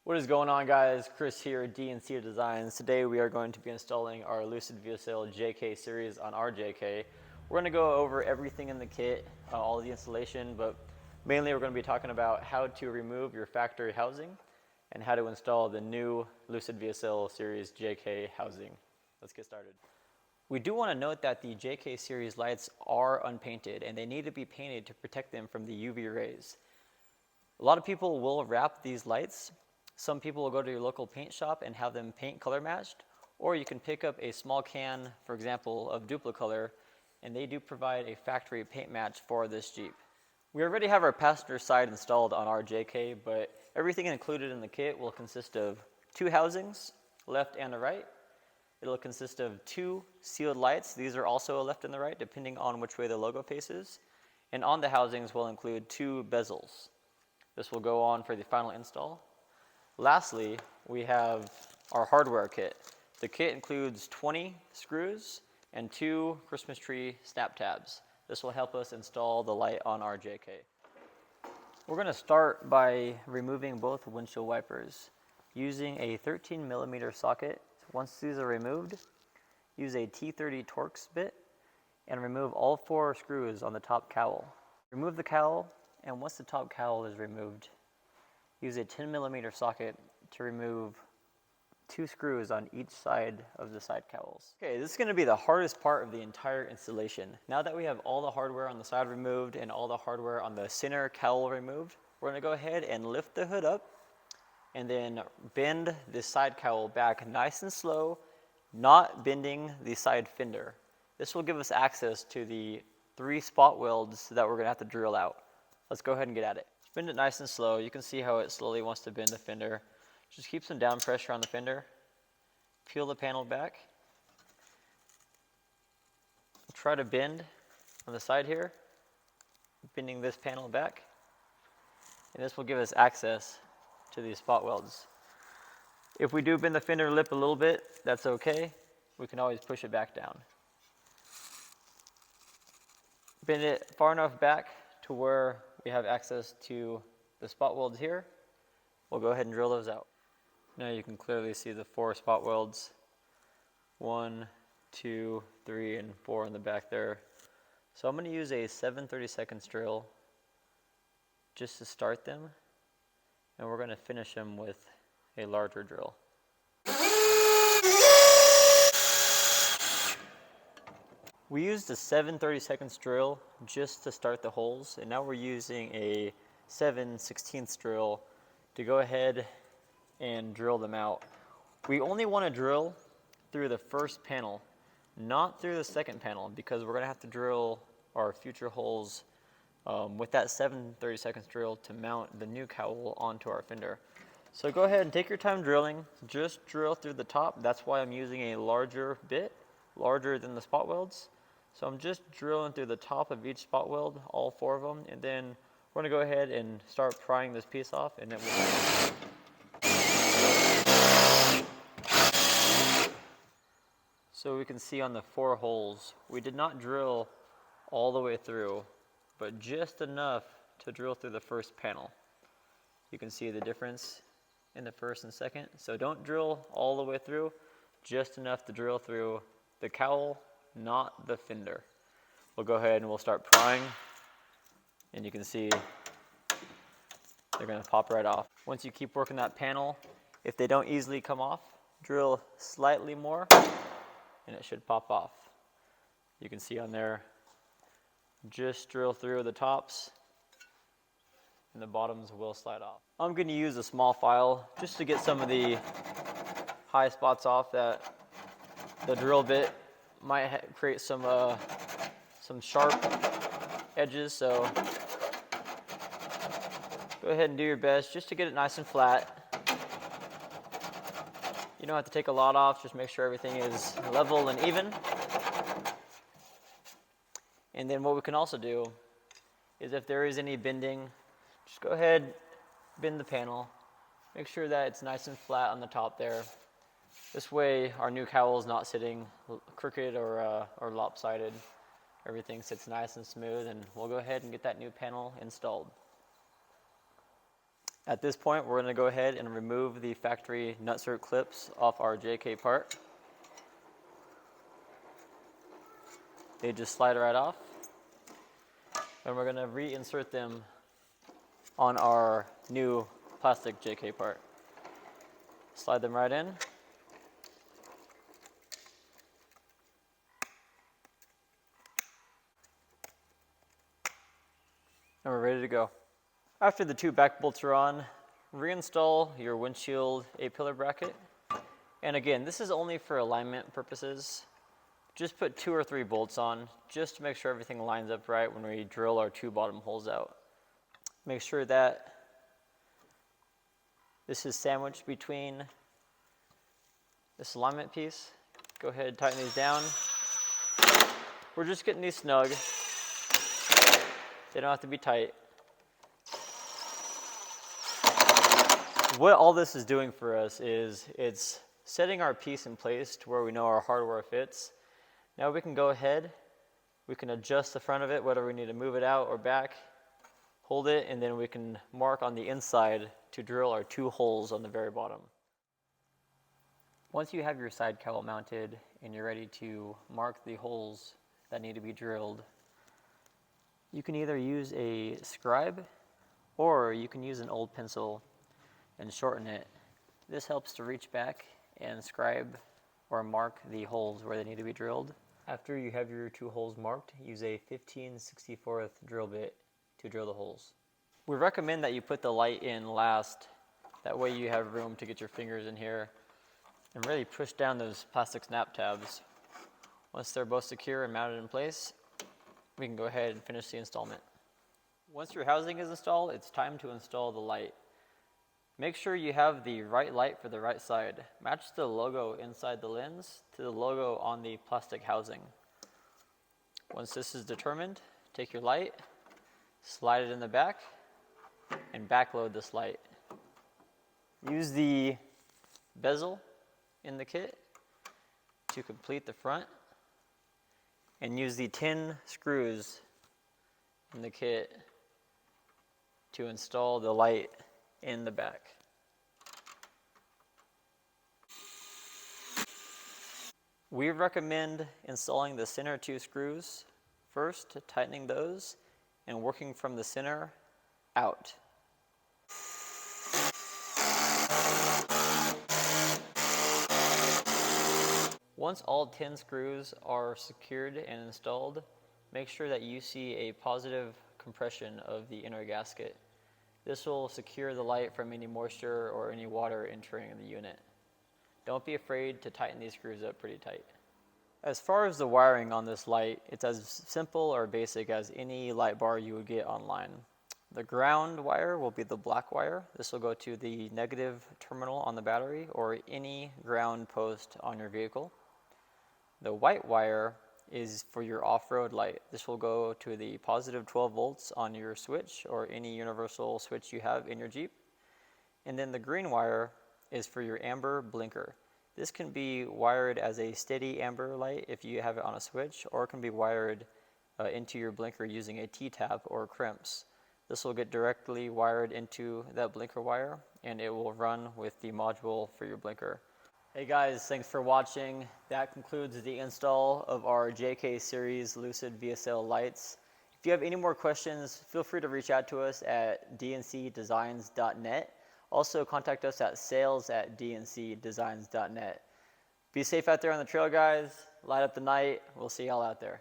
What is going on, guys? Chris here at D&C Designs. Today we are going to be installing our Lucid VSL JK series on our JK. We're going to go over everything in the kit, all the installation, but mainly we're going to be talking about how to remove your factory housing and how to install the new Lucid VSL series JK housing. Let's get started. We do want to note that the JK series lights are unpainted and they need to be painted to protect them from the UV rays. A lot of people will wrap these lights. Some people will go to your local paint shop and have them paint color matched, or you can pick up a small can, for example, of Duplicolor, and they do provide a factory paint match for this Jeep. We already have our passenger side installed on our JK, but everything included in the kit will consist of 2 housings, left and a right. It'll consist of 2 sealed lights. These are also a left and the right, depending on which way the logo faces. And on the housings will include 2 bezels. This will go on for the final install. Lastly, we have our hardware kit. The kit includes 20 screws and 2 Christmas tree snap tabs. This will help us install the light on our JK. We're going to start by removing both windshield wipers using a 13mm socket. Once these are removed, use a T30 Torx bit and remove all 4 screws on the top cowl. Remove the cowl, and once the top cowl is removed, use a 10mm socket to remove 2 screws on each side of the side cowls. Okay, this is going to be the hardest part of the entire installation. Now that we have all the hardware on the side removed and all the hardware on the center cowl removed, we're going to go ahead and lift the hood up and then bend the side cowl back nice and slow, not bending the side fender. This will give us access to the 3 spot welds that we're going to have to drill out. Let's go ahead and get at it. Bend it nice and slow. You can see how it slowly wants to bend the fender. Just keep some down pressure on the fender. Peel the panel back. Try to bend on the side here, bending this panel back. And this will give us access to these spot welds. If we do bend the fender lip a little bit, that's okay. We can always push it back down. Bend it far enough back to where we have access to the spot welds here. We'll go ahead and drill those out. Now you can clearly see the 4 spot welds. 1, 2, 3, and 4 in the back there. So I'm going to use a 7/32 drill just to start them, and we're going to finish them with a larger drill. We used a 7/32 drill just to start the holes, and now we're using a 7/16 drill to go ahead and drill them out. We only want to drill through the first panel, not through the second panel, because we're going to have to drill our future holes with that 7/32 drill to mount the new cowl onto our fender. So go ahead and take your time drilling. Just drill through the top. That's why I'm using a larger bit, larger than the spot welds. So I'm just drilling through the top of each spot weld, all 4 of them, and then we're going to go ahead and start prying this piece off, and then we'll... So we can see on the 4 holes, we did not drill all the way through, but just enough to drill through the first panel. You can see the difference in the first and second. So don't drill all the way through, just enough to drill through the cowl, not the fender. We'll go ahead and we'll start prying, and you can see they're going to pop right off. Once you keep working that panel, if they don't easily come off, drill slightly more and it should pop off. You can see on there, just drill through the tops and the bottoms will slide off. I'm going to use a small file just to get some of the high spots off that the drill bit might create some sharp edges, so go ahead and do your best just to get it nice and flat. You don't have to take a lot off, just make sure everything is level and even. And then what we can also do is if there is any bending, just go ahead, bend the panel, make sure that it's nice and flat on the top there. This way our new cowl is not sitting crooked or lopsided. Everything sits nice and smooth, and we'll go ahead and get that new panel installed. At this point, we're going to go ahead and remove the factory nutsert clips off our JK part. They just slide right off. And we're going to reinsert them on our new plastic JK part. Slide them right in. And we're ready to go. After the two back bolts are on, reinstall your windshield A-pillar bracket. And again, this is only for alignment purposes. Just put 2 or 3 bolts on, just to make sure everything lines up right when we drill our 2 bottom holes out. Make sure that this is sandwiched between this alignment piece. Go ahead and tighten these down. We're just getting these snug. They don't have to be tight. What all this is doing for us is it's setting our piece in place to where we know our hardware fits. Now we can go ahead, we can adjust the front of it, whether we need to move it out or back, hold it, and then we can mark on the inside to drill our 2 holes on the very bottom. Once you have your side cowl mounted and you're ready to mark the holes that need to be drilled, you can either use a scribe or you can use an old pencil and shorten it. This helps to reach back and scribe or mark the holes where they need to be drilled. After you have your 2 holes marked, use a 15/64 drill bit to drill the holes. We recommend that you put the light in last. That way you have room to get your fingers in here and really push down those plastic snap tabs. Once they're both secure and mounted in place, we can go ahead and finish the installment. Once your housing is installed, it's time to install the light. Make sure you have the right light for the right side. Match the logo inside the lens to the logo on the plastic housing. Once this is determined, take your light, slide it in the back, and backload this light. Use the bezel in the kit to complete the front, and use the 10 screws in the kit to install the light in the back. We recommend installing the center 2 screws first, tightening those and working from the center out. Once all 10 screws are secured and installed, make sure that you see a positive compression of the inner gasket. This will secure the light from any moisture or any water entering the unit. Don't be afraid to tighten these screws up pretty tight. As far as the wiring on this light, it's as simple or basic as any light bar you would get online. The ground wire will be the black wire. This will go to the negative terminal on the battery or any ground post on your vehicle. The white wire is for your off-road light. This will go to the positive 12 volts on your switch or any universal switch you have in your Jeep. And then the green wire is for your amber blinker. This can be wired as a steady amber light if you have it on a switch, or it can be wired into your blinker using a T-tap or crimps. This will get directly wired into that blinker wire and it will run with the module for your blinker. Hey guys, thanks for watching. That concludes the install of our JK series Lucid VSL lights. If you have any more questions, feel free to reach out to us at dncdesigns.net. Also contact us at sales@dncdesigns.net. Be safe out there on the trail, guys. Light up the night. We'll see y'all out there.